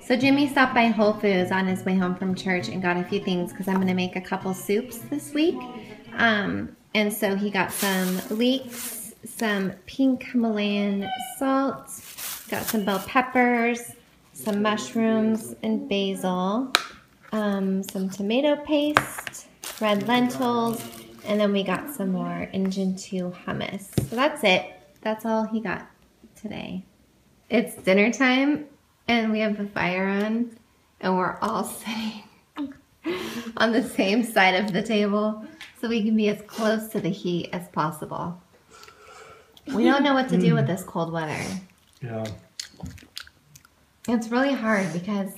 So Jimmy stopped by Whole Foods on his way home from church and got a few things because I'm going to make a couple soups this week. And so he got some leeks, some pink Himalayan salt, got some bell peppers, some mushrooms and basil, some tomato paste, red lentils, and then we got some more Injun 2 hummus. So that's it. That's all he got today. It's dinner time and we have the fire on and we're all sitting on the same side of the table so we can be as close to the heat as possible. We don't know what to do with this cold weather. Yeah. It's really hard because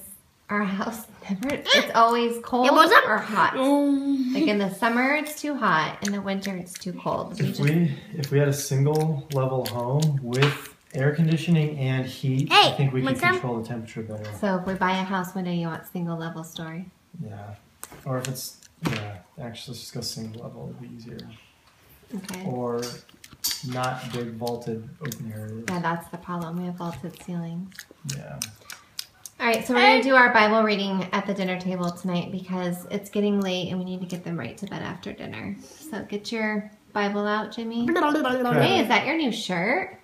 our house it's always cold or hot. Like in the summer it's too hot, in the winter it's too cold. If we had a single level home with air conditioning and heat, I think we could control the temperature better. So if we buy a house, what do you want? Single level story? Yeah. Or if it's actually let's just go single level, it'd be easier. Okay. Or not big vaulted open areas. Yeah, that's the problem. We have vaulted ceilings. Yeah. All right, so we're going to do our Bible reading at the dinner table tonight because it's getting late and we need to get them right to bed after dinner. So get your Bible out, Jimmy. Hey, is that your new shirt?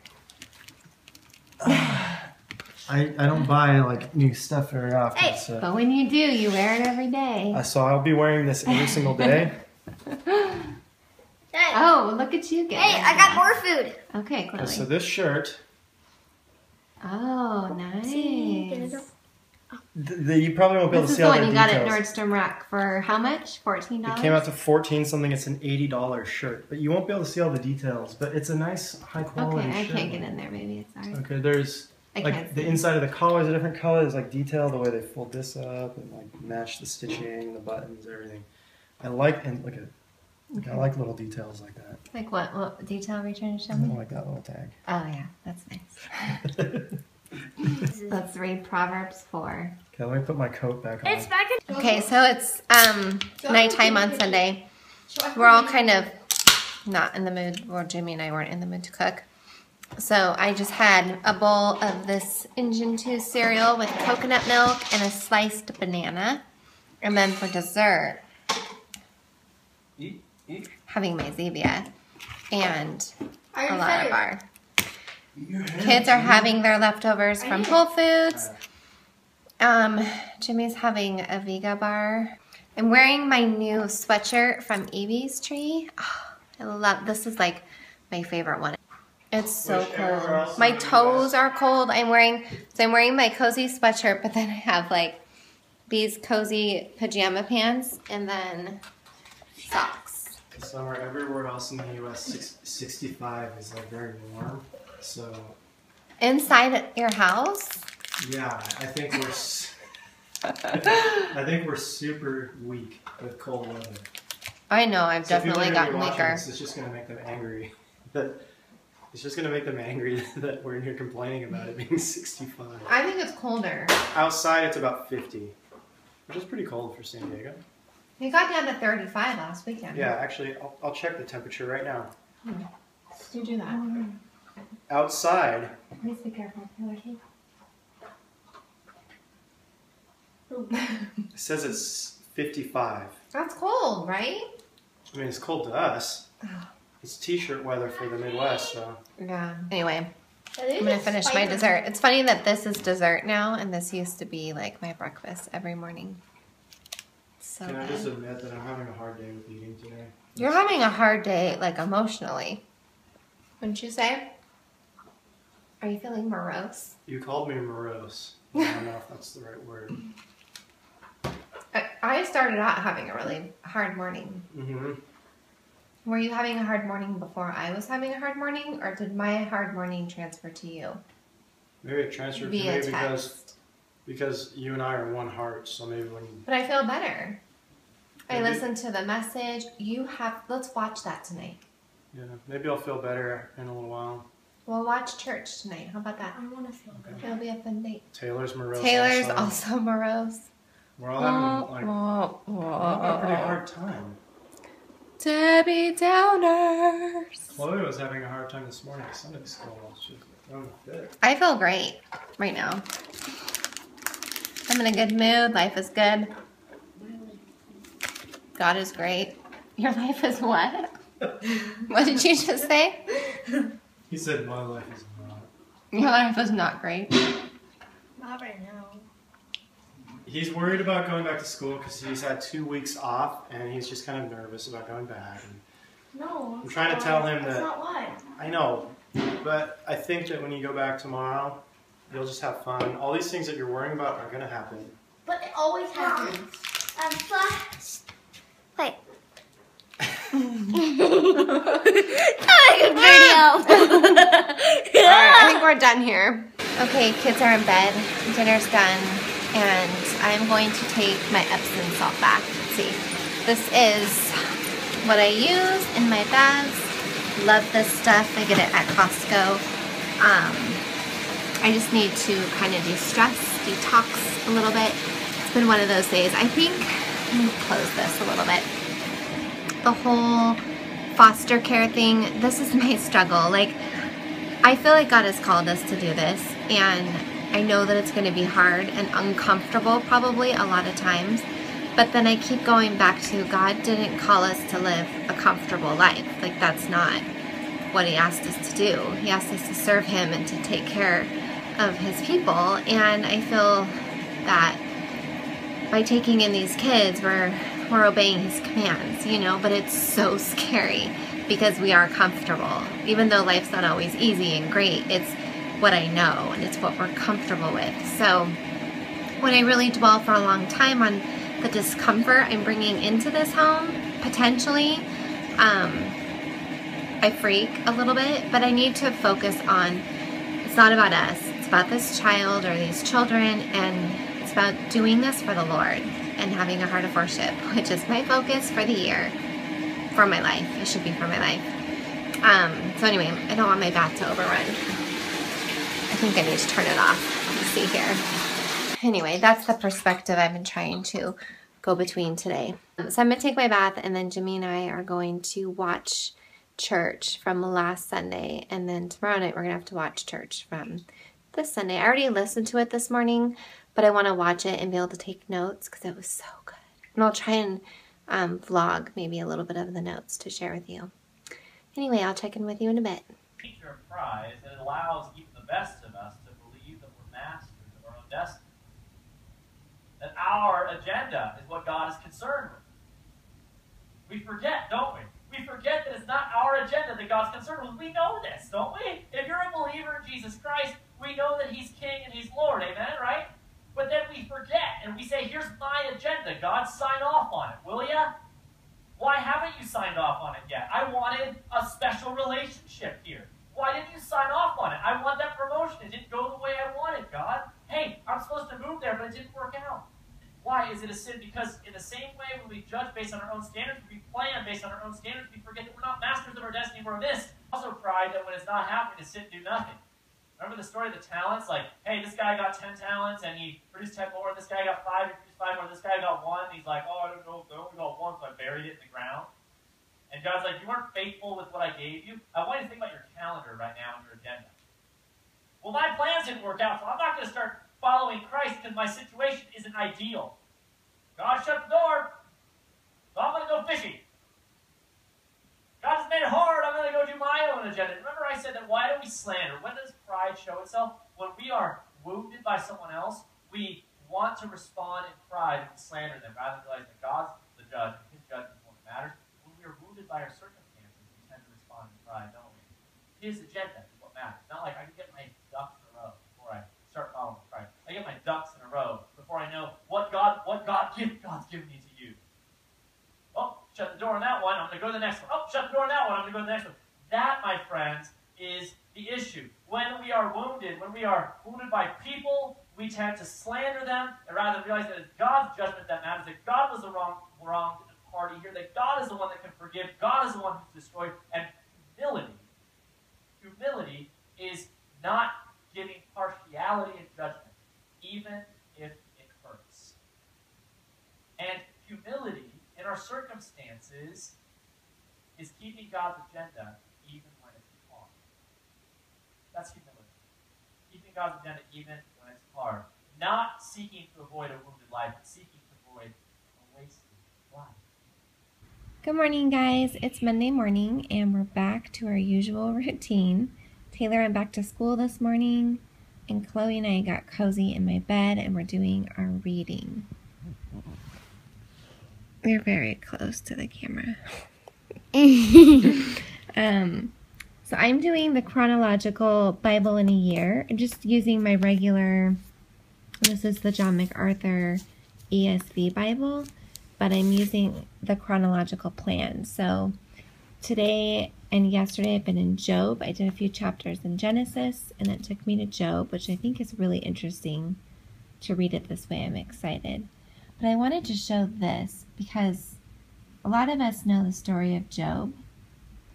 I don't buy like new stuff very often. So. But when you do, you wear it every day. So I'll be wearing this every single day. Oh, look at you get. Hey, I got more food. Okay, Chloe. So this shirt. Oh, nice. You probably won't be able to see all the details. This is the one you got at Nordstrom Rack for how much? $14? It came out to $14 something. It's an $80 shirt, but you won't be able to see all the details. But it's a nice, high quality shirt. Okay, I can't get in there. Maybe it's alright. Okay, there's like the inside of the collar is a different color. There's like detail, the way they fold this up and like match the stitching, the buttons, everything. I like I like little details like that. Like what? What detail are you trying to show me? I like that little tag. Oh yeah, that's nice. Let's read Proverbs 4. Okay, let me put my coat back on. It's back in. Okay, so it's nighttime on Sunday. We're all kind of not in the mood, or Jimmy and I weren't in the mood to cook. So I just had a bowl of this Injun 2 cereal with coconut milk and a sliced banana. And then for dessert, having my Zevia and a lot bar. Kids are having their leftovers from Whole Foods. Jimmy's having a Vega bar. I'm wearing my new sweatshirt from Ebates tree. Oh, I love this. Is like my favorite one. It's so cold. My toes are cold. I'm wearing my cozy sweatshirt, but then I have like these cozy pajama pants and then socks. Somewhere everywhere else in the U.S., 65 is like very warm. So inside your house? Yeah, I think we're super weak with cold weather. I know, I've definitely gotten weaker. It's just gonna make them angry. It's just gonna make them angry that we're in here complaining about it being 65. I think it's colder. Outside it's about 50, which is pretty cold for San Diego. We got down to 35 last weekend. Yeah, actually, I'll check the temperature right now. Did you do that? Outside. Please be careful. It says it's 55. That's cold, right? I mean, it's cold to us. It's t-shirt weather for the Midwest, so. Yeah. Anyway, I'm gonna finish my dessert. It's funny that this is dessert now, and this used to be like my breakfast every morning. So Can I just admit that I'm having a hard day with eating today? You're having a hard day, like emotionally. Wouldn't you say? Are you feeling morose? You called me morose. I don't know if that's the right word. I started out having a really hard morning. Mm-hmm. Were you having a hard morning before I was having a hard morning, or did my hard morning transfer to you? Maybe it transferred to me because you and I are one heart, so maybe when you... But I feel better. I listened to the message. Let's watch that tonight. Yeah, maybe I'll feel better in a little while. We'll watch church tonight. How about that? I want to feel better. It'll be a fun date. Taylor's morose. Taylor's also morose. We're all having a pretty hard time. Debbie Downers. Chloe was having a hard time this morning at Sunday school. She was throwing a fit. I feel great right now. I'm in a good mood. Life is good. God is great. Your life is what? What did you just say? He said my life is not. Your life is not great. Not right now. He's worried about going back to school because he's had 2 weeks off and he's just kind of nervous about going back. And No. I'm trying to tell him That's that. not why. I know, but I think that when you go back tomorrow, you'll just have fun. All these things that you're worrying about are going to happen. But it always happens. I'm flat. Wait. Alright, I think we're done here. Okay, kids are in bed. Dinner's done. And I'm going to take my Epsom salt bath. Let's see. This is what I use in my baths. Love this stuff. I get it at Costco. I just need to kind of de-stress, detox a little bit. It's been one of those days. I think, let me close this a little bit. The whole foster care thing, this is my struggle. Like, I feel like God has called us to do this, and I know that it's going to be hard and uncomfortable probably a lot of times, but then I keep going back to God didn't call us to live a comfortable life. Like, that's not what He asked us to do. He asked us to serve Him and to take care of His people, and I feel that by taking in these kids, we're obeying His commands, you know, but it's so scary because we are comfortable. Even though life's not always easy and great, it's what I know and it's what we're comfortable with. So when I really dwell for a long time on the discomfort I'm bringing into this home, potentially, I freak a little bit, but I need to focus on, it's not about us, it's about this child or these children, and it's about doing this for the Lord and having a heart of worship, which is my focus for the year, for my life. It should be for my life. So anyway, I don't want my bath to overrun. I think I need to turn it off. Let's see here. Anyway, that's the perspective I've been trying to go between today. So I'm going to take my bath, and then Jimmy and I are going to watch church from last Sunday, and then tomorrow night we're going to have to watch church from this Sunday. I already listened to it this morning, but I want to watch it and be able to take notes because it was so good. And I'll try and vlog maybe a little bit of the notes to share with you. Anyway, I'll check in with you in a bit. Feature of pride is that it allows even the best of us to believe that we're masters of our own destiny. That our agenda is what God is concerned with. We forget, don't we? We forget that it's not our agenda that God's concerned with. We know this, don't we? If you're a believer in Jesus Christ, we know that He's King and He's Lord, amen, right? But then we forget and we say, here's my agenda. God, sign off on it, will ya? Why haven't you signed off on it yet? I wanted a special relationship here. Why didn't you sign off on it? I want that promotion. It didn't go the way I wanted, God. Hey, I'm supposed to move there, but it didn't work out. Why is it a sin? Because in the same way when we judge based on our own standards, we plan based on our own standards, we forget that we're not masters of our destiny, we're this. Also pride that when it's not happening, to sit and do nothing. Remember the story of the talents? Like, hey, this guy got 10 talents and he produced 10 more, and this guy got 5, he produced 5 more, and this guy got 1, and he's like, oh, I don't know, I only got 1, so I buried it in the ground. And God's like, you weren't faithful with what I gave you. I want you to think about your calendar right now and your agenda. Well, my plans didn't work out, so I'm not going to start following Christ because my situation isn't ideal. God shut the door, so I'm going to go fishing. God has made it hard, I'm going to go do my own agenda. Remember I said that why do we slander? When does pride show itself? When we are wounded by someone else, we want to respond in pride and slander them rather than realize that God's the judge and His judgment is what matters. When we are wounded by our circumstances, we tend to respond in pride, don't we? His agenda is what matters. Not like I can get my ducks in a row before I start following Christ. I get my ducks in a row before I know what God's given me to you. Oh, shut the door on that one, I'm going to go to the next one. Oh, shut the door on that one, I'm going to go to the next one. That, my friends, is the issue. When we are wounded by people, we tend to slander them, and rather than realize that it's God's judgment that matters, that God was the wrong party here, that God is the one that can forgive, God is the one who's destroyed, and humility is not giving partiality in judgment, even if it hurts. And humility in our circumstances is keeping God's agenda even when it's hard. That's humility. Keeping God's agenda even when it's hard. not seeking to avoid a wounded life, but seeking to avoid a wasted life. Good morning, guys. It's Monday morning, and we're back to our usual routine. Taylor went back to school this morning, and Chloe and I got cozy in my bed, and we're doing our reading. We're very close to the camera. So I'm doing the chronological Bible in a year. I'm just using my regular, this is the John MacArthur ESV Bible, but I'm using the chronological plan. So today and yesterday I've been in Job. I did a few chapters in Genesis, and it took me to Job, which I think is really interesting to read it this way. I'm excited. But I wanted to show this because a lot of us know the story of Job,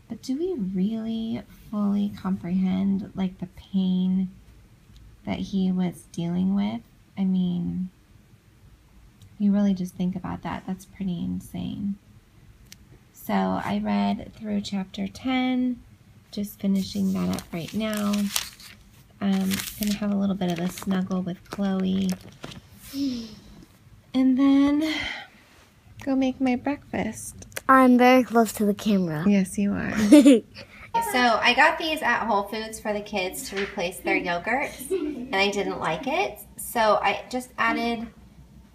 but do we really fully comprehend like the pain that he was dealing with? I mean, you really just think about that. That's pretty insane. So I read through chapter 10, just finishing that up right now. I'm going to have a little bit of a snuggle with Chloe. And then go make my breakfast. I'm very close to the camera. Yes, you are. So I got these at Whole Foods for the kids to replace their yogurts, and I didn't like it. So I just added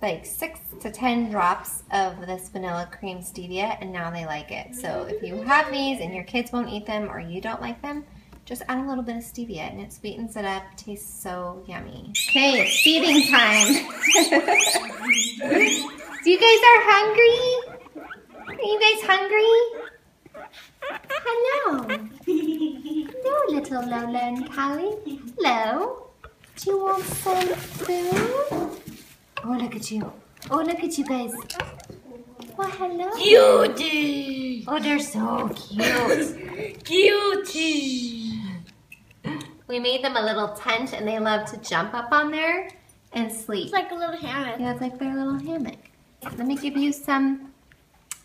like 6 to 10 drops of this vanilla cream stevia, and now they like it. So if you have these and your kids won't eat them or you don't like them, just add a little bit of stevia and it sweetens it up. Tastes so yummy. Okay, it's feeding time. So you guys are hungry? Are you guys hungry? Hello. Hello, little Lola and Callie. Hello. Do you want some food? Oh, look at you. Oh, look at you guys. Well, hello. Cutie! Oh, they're so cute. Cutie! We made them a little tent, and they love to jump up on there and sleep. It's like a little hammock. Yeah, it's like their little hammock. Let me give you some,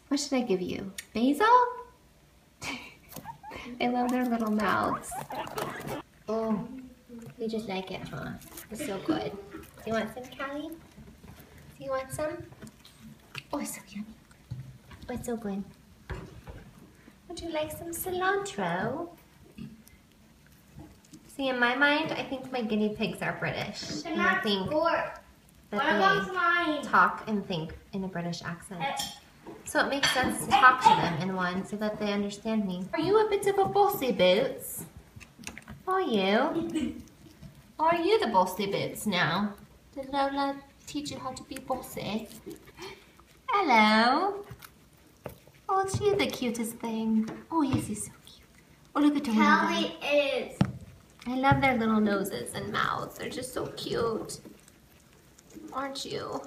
what should I give you? Basil? They love their little mouths. Oh, you just like it, huh? It's so good. Do you want some, Callie? Do you want some? Oh, it's so yummy. Oh, it's so good. Would you like some cilantro? See, in my mind, I think my guinea pigs are British. And I think that they talk and think in a British accent. So it makes sense to talk to them in one so that they understand me. Are you a bit of a bossy boots? Are you? Are you the bossy boots now? Did Lola teach you how to be bossy? Hello. Oh, she's the cutest thing. Oh, yes, he's so cute. Oh, look at him. Callie is. I love their little noses and mouths. They're just so cute. Aren't you?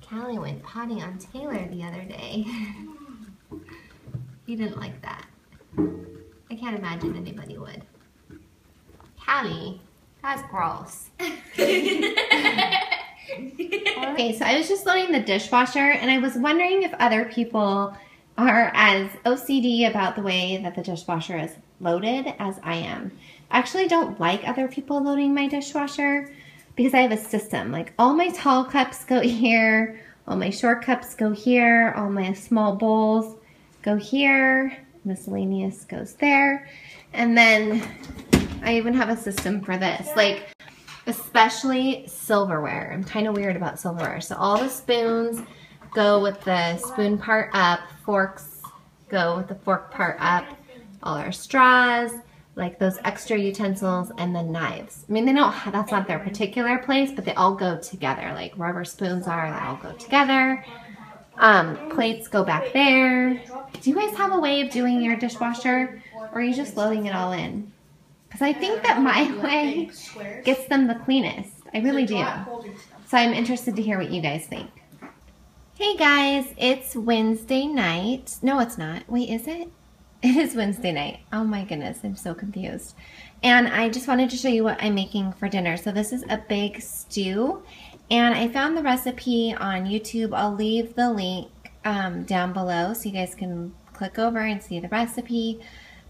Callie went potty on Taylor the other day. He didn't like that. I can't imagine anybody would. Callie, that's gross. Okay, so I was just loading the dishwasher, and I was wondering if other people are as OCD about the way that the dishwasher is loaded as I am. I actually don't like other people loading my dishwasher because I have a system. Like, all my tall cups go here, all my short cups go here, all my small bowls go here, miscellaneous goes there, and then I even have a system for this. Like, especially silverware. I'm kind of weird about silverware. So all the spoons go with the spoon part up, forks go with the fork part up, all our straws, like those extra utensils, and then knives. I mean, they don't, that's not their particular place, but they all go together. Like rubber spoons are, they all go together. Plates go back there. Do you guys have a way of doing your dishwasher, or are you just loading it all in? Because I think that my way gets them the cleanest. I really do. So I'm interested to hear what you guys think. Hey guys, it's Wednesday night. No, it's not. Wait, is it? It is Wednesday night. Oh my goodness, I'm so confused. And I just wanted to show you what I'm making for dinner. So this is a big stew. And I found the recipe on YouTube. I'll leave the link down below so you guys can click over and see the recipe.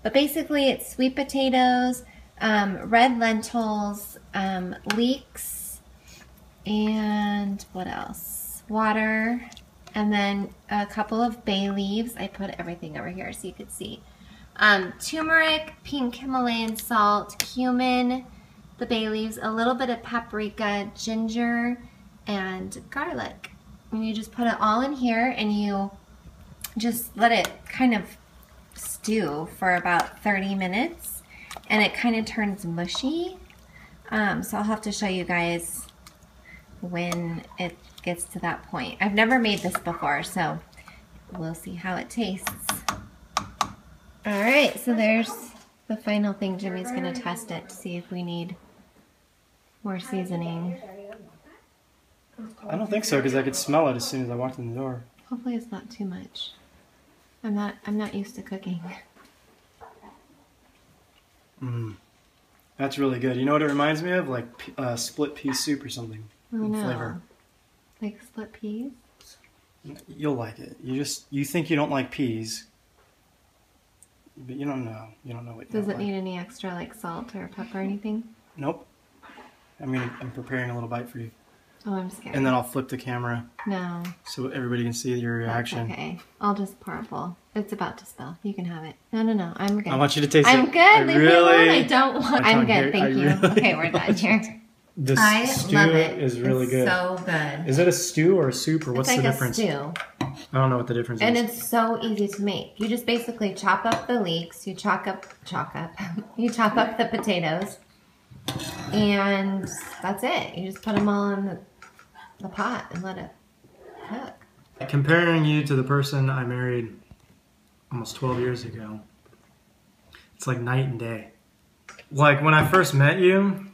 But basically it's sweet potatoes, red lentils, leeks, And what else? Water. And then a couple of bay leaves. I put everything over here so you could see. Turmeric, pink Himalayan salt, cumin, the bay leaves, a little bit of paprika, ginger, and garlic. And you just put it all in here and you just let it kind of stew for about 30 minutes and it kind of turns mushy. So I'll have to show you guys when it gets to that point. I've never made this before, so we'll see how it tastes. All right, so there's the final thing. Jimmy's gonna test it to see if we need more seasoning. I don't think so, because I could smell it as soon as I walked in the door. Hopefully it's not too much. I'm not used to cooking. That's really good. You know what it reminds me of? Like split pea soup or something. Oh no. Flavor. Like split peas? You'll like it. You think you don't like peas, but you don't know. You don't know what you Does it don't like. need any extra like salt or pepper or anything? Nope. I'm preparing a little bite for you. Oh, I'm scared. And then I'll flip the camera No. so everybody can see your reaction. That's okay. I'll just pour a bowl. It's about to spill. You can have it. No. I'm good. I want you to taste it. I'm good. Leave me alone. I don't want. I'm good. Thank you. Really Okay, we're done here. The stew love it. is really it's good. So good. Is it a stew or a soup or what's it's like the difference? A stew. I don't know what the difference And is. it's so easy to make. You just basically chop up the leeks. You chop up. You chop up the potatoes, and that's it. You just put them all in the pot and let it cook. Comparing you to the person I married almost 12 years ago, it's like night and day. Like when I first met you,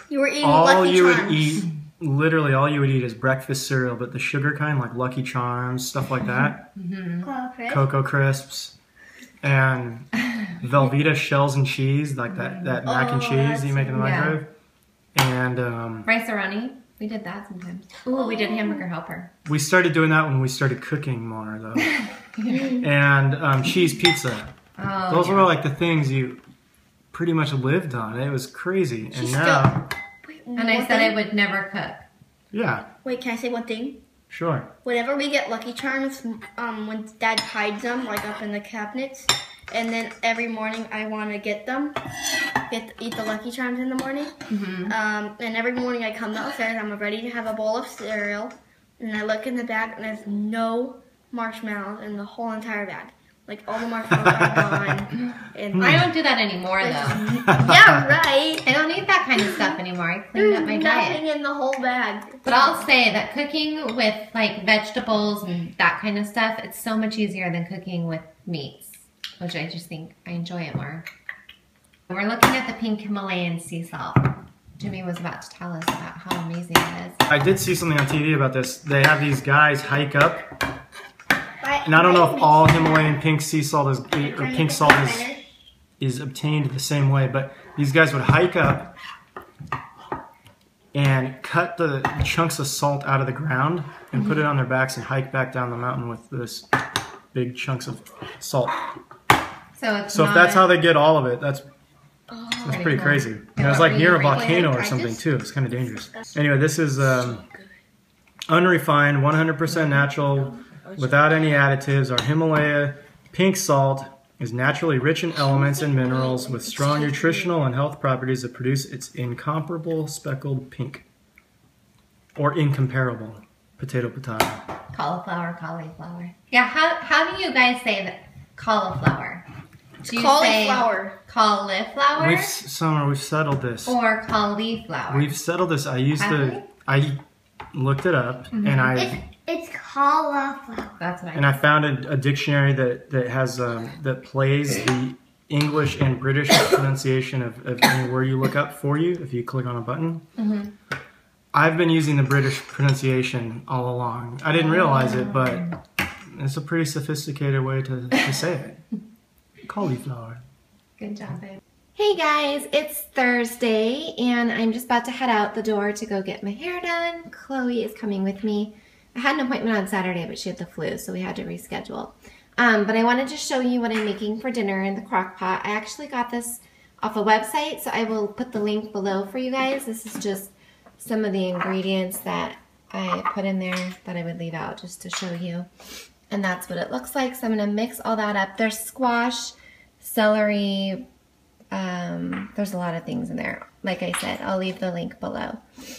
You were eating all Lucky you Charms. would eat, literally all you would eat is breakfast cereal, but the sugar kind, like Lucky Charms, stuff like that, Cocoa Crisps, and Velveeta shells and cheese, like that mac and cheese that you make in the microwave. And Rice-A-Roni. We did that sometimes. Ooh, we did hamburger helper. we started doing that when we started cooking more, though. And cheese pizza. Oh, Those were like the things you pretty much lived on. It was crazy. And now, And I said I would never cook. yeah, Wait, can I say one thing? sure. Whenever we get Lucky Charms, when Dad hides them like up in the cabinets, and then every morning I want to get them, eat the Lucky Charms in the morning. And every morning I come downstairs, I'm ready to have a bowl of cereal, and I look in the bag and there's no marshmallows in the whole entire bag. Like all the marshmallows are gone. And I don't do that anymore, though. yeah, right. I don't eat that kind of stuff anymore. I cleaned up my There's diet. nothing in the whole bag. But I'll say that cooking with like vegetables and that kind of stuff, it's so much easier than cooking with meats, which I just think I enjoy it more. We're looking at the pink Himalayan sea salt. Jimmy was about to tell us about how amazing it is. I did see something on TV about this. They have these guys hike up, and I don't know if all Himalayan pink sea salt is, or pink salt is obtained the same way, but these guys would hike up and cut the chunks of salt out of the ground and put it on their backs and hike back down the mountain with this big chunks of salt. So if that's how they get all of it, that's pretty cool. crazy. And it was like near a volcano or something too. It's kind of dangerous. Anyway, this is unrefined, 100% natural, without any additives. Our Himalaya pink salt is naturally rich in elements and minerals with strong nutritional and health properties that produce its incomparable speckled pink. Or incomparable potato. Cauliflower. Yeah, how do you guys say that? Cauliflower. Do you Cauliflower. say cauliflower? We've settled this. Or cauliflower? We've settled this. I looked it up and It's cauliflower. That's what I And I found a dictionary that has that plays the English and British pronunciation of any word you look up for you if you click on a button. I've been using the British pronunciation all along. I didn't realize it, but it's a pretty sophisticated way to say it. Cauliflower. Good job, babe. Hey guys, it's Thursday and I'm just about to head out the door to go get my hair done. Chloe is coming with me. I had an appointment on Saturday, but she had the flu, so we had to reschedule. But I wanted to show you what I'm making for dinner in the crock pot. I actually got this off a website, so I will put the link below for you guys. This is just some of the ingredients that I put in there that I would leave out just to show you. And that's what it looks like. So I'm gonna mix all that up. There's squash, celery, there's a lot of things in there. Like I said, I'll leave the link below.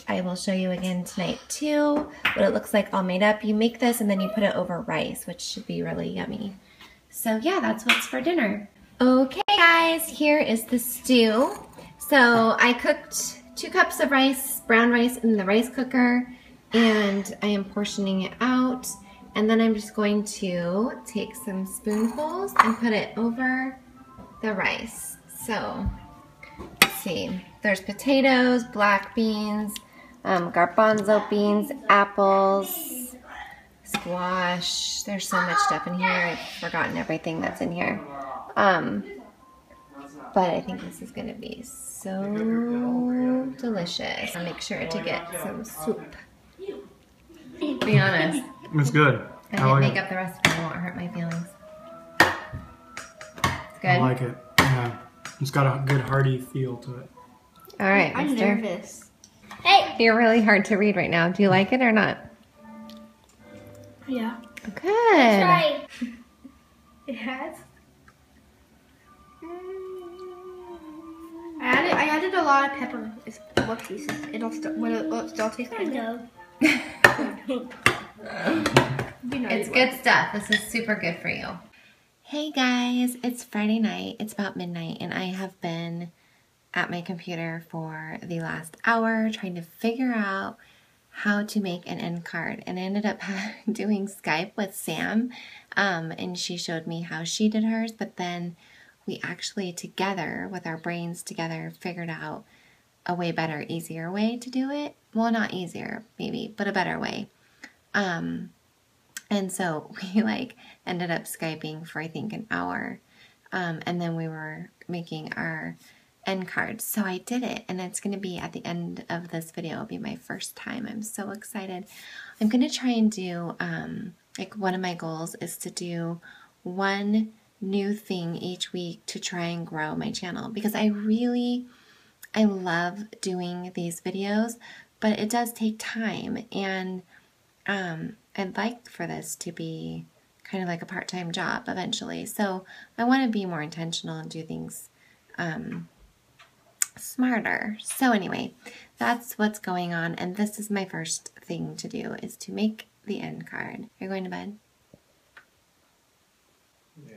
I will show you again tonight too what it looks like all made up. You make this and then you put it over rice, which should be really yummy. So yeah, that's what's for dinner. Okay guys, here is the stew. So I cooked 2 cups of rice, brown rice, in the rice cooker, and I am portioning it out. And then I'm just going to take some spoonfuls and put it over the rice. So, let's see. There's potatoes, black beans, garbanzo beans, apples, squash. There's so much stuff in here. I've forgotten everything that's in here. But I think this is going to be so delicious. I'll make sure to get some soup. Be honest. It's good. I didn't make up the recipe. It won't hurt my feelings. It's good. I like it. Yeah. It's got a good hearty feel to it. All right, I'm mister. nervous. Hey! You're really hard to read right now. Do you like it or not? Yeah. Good. Try. It has. I added a lot of pepper. It's whoopsies. It'll still taste good. It's good stuff. This is super good for you. Hey guys, it's Friday night. It's about midnight and I have been at my computer for the last hour trying to figure out how to make an end card. And I ended up doing Skype with Sam and she showed me how she did hers, but then we actually together, with our brains together, figured out a way better, easier way to do it. Well, not easier, maybe, but a better way. And so we ended up Skyping for I think an hour. And then we were making our end cards. So I did it and it's going to be at the end of this video. It'll be my first time. I'm so excited. I'm going to try and do, one of my goals is to do one new thing each week to try and grow my channel because I love doing these videos, but it does take time and I'd like for this to be kind of like a part-time job eventually. So I want to be more intentional and do things smarter. So anyway, that's what's going on. And this is my first thing to do is to make the end card. You're going to bed? Yeah.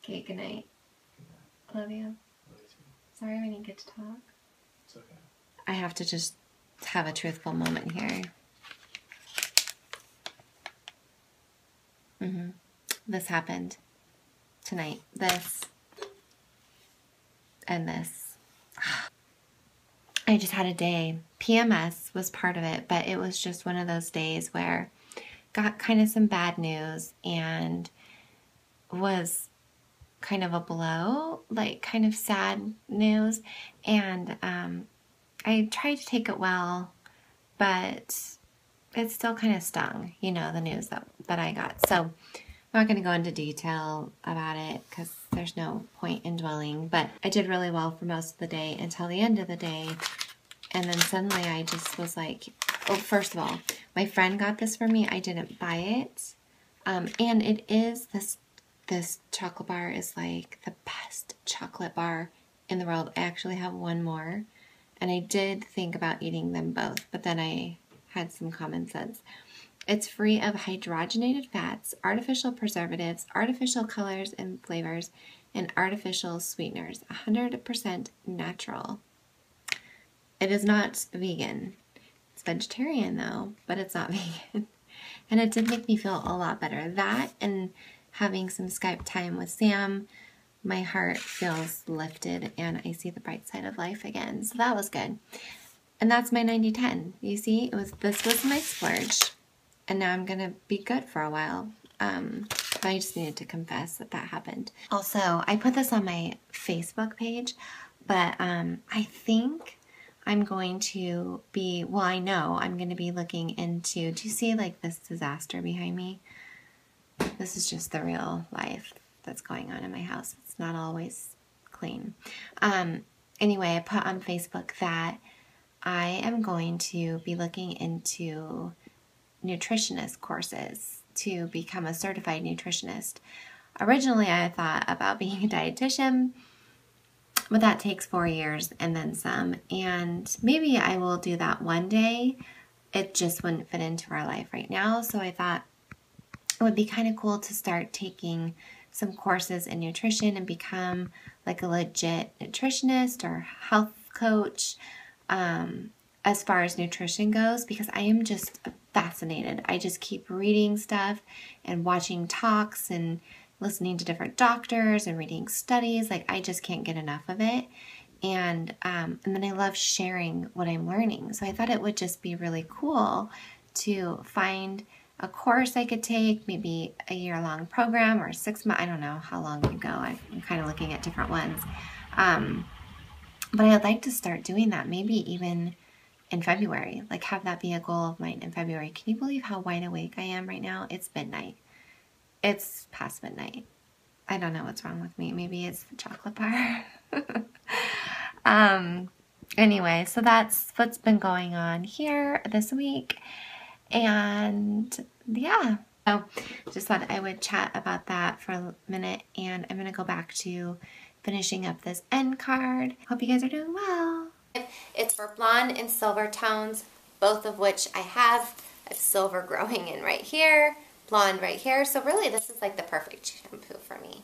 Okay, good night. Love you. Sorry we didn't get to talk. It's okay. I have to just have a truthful moment here. This happened tonight. This and this. I just had a day. PMS was part of it, but it was just one of those days where got kind of some bad news and was kind of a blow, kind of sad news. And I tried to take it well, but it still kind of stung, the news that I got. So I'm not going to go into detail about it because there's no point in dwelling, but I did really well for most of the day until the end of the day. And then suddenly I just was like, oh, first of all, my friend got this for me. I didn't buy it. And it is, this chocolate bar is like the best chocolate bar in the world. I actually have one more. And I did think about eating them both, but then I had some common sense. It's free of hydrogenated fats, artificial preservatives, artificial colors and flavors, and artificial sweeteners. 100% natural. It is not vegan. It's vegetarian though, but it's not vegan. And it did make me feel a lot better. That and having some Skype time with Sam, my heart feels lifted and I see the bright side of life again. So that was good. And that's my 90-10. You see, this was my splurge. And now I'm going to be good for a while. But I just needed to confess that happened. Also, I put this on my Facebook page, but I think I'm going to be, well, I know I'm going to be looking into, do you see this disaster behind me? This is just the real life that's going on in my house. It's not always clean. anyway, I put on Facebook that I am going to be looking into nutritionist courses to become a certified nutritionist. Originally, I thought about being a dietitian, but that takes 4 years and then some. And maybe I will do that one day. It just wouldn't fit into our life right now. So I thought it would be kind of cool to start taking some courses in nutrition and become like a legit nutritionist or health coach as far as nutrition goes, because I am just fascinated. I just keep reading stuff and watching talks and listening to different doctors and reading studies. Like, I just can't get enough of it. And then I love sharing what I'm learning. So I thought it would just be really cool to find a course I could take, maybe a year-long program or 6 months. I don't know how long you go. I'm kind of looking at different ones. But I'd like to start doing that, maybe even in February. Like, have that be a goal of mine in February. Can you believe how wide awake I am right now? It's midnight. It's past midnight. I don't know what's wrong with me. Maybe it's the chocolate bar. Anyway, so that's what's been going on here this week. And yeah, so just thought I would chat about that for a minute. And I'm going to go back to finishing up this end card. Hope you guys are doing well. It's for blonde and silver tones, both of which I have. I have silver growing in right here, blonde right here. So really, this is like the perfect shampoo for me.